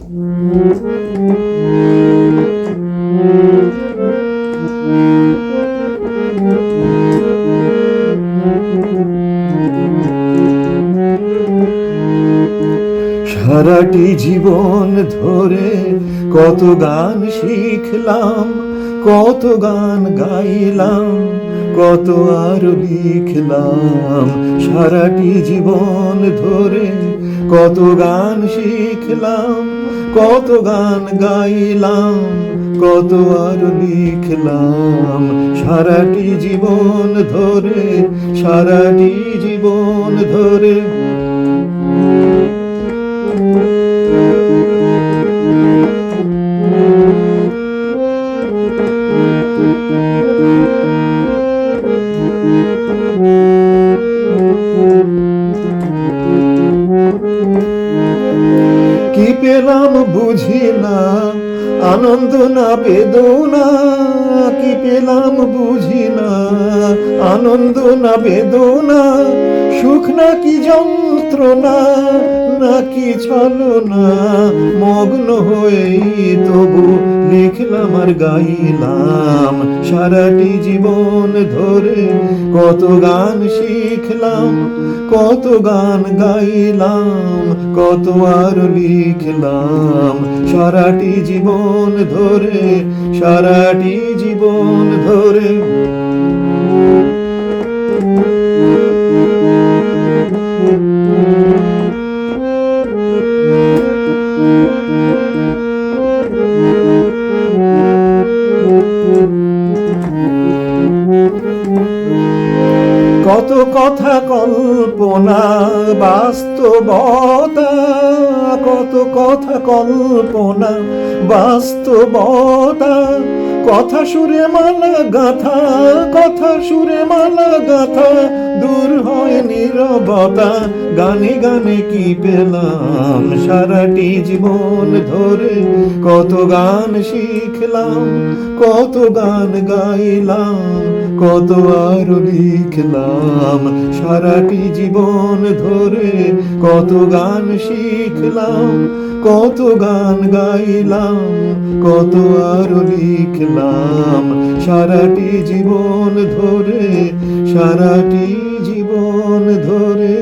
সারাটি জীবন ধরে কত গান শিখলাম, কত গান গাইলাম, কত আর লিখলাম। সারাটি জীবন ধরে কত গান শিখলাম, কত গান গাইলাম, কত আর লিখলাম। সারাটি জীবন ধরে, সারাটি জীবন ধরে। কি পেলাম বুঝি না, আনন্দ না বেদনা। কি পেলাম বুঝি না, আনন্দ না বেদনা। সুখ নাকি যন্ত্রণা, নাকি ছলনা। মগ্ন হয়ে তবু লিখলাম আর গাইলাম। সারাটি জীবন ধরে কত গান শিখলাম, কত গান গাইলাম, কত আর লিখলাম। সারাটি জীবন ধরে, সারাটি জীবন ধরে। কত কথা কল্পনা বাস্তবতা, কত কথা কল্পনা বাস্তবতা। কথা সুরে মালা গাথা, কথা সুরে মালা গাথা। দূর হয় নীরবতা, গানে গানে কি পেলাম। সারাটি জীবন ধরে কত গান শিখলাম, কত গান গাইলাম, কত আর লিখলাম। সারাটি জীবন ধরে কত গান শিখলাম, কত গান গাইলাম, কত আর লিখলাম। সারাটি জীবন ধরে, সারাটি জীবন ধরে।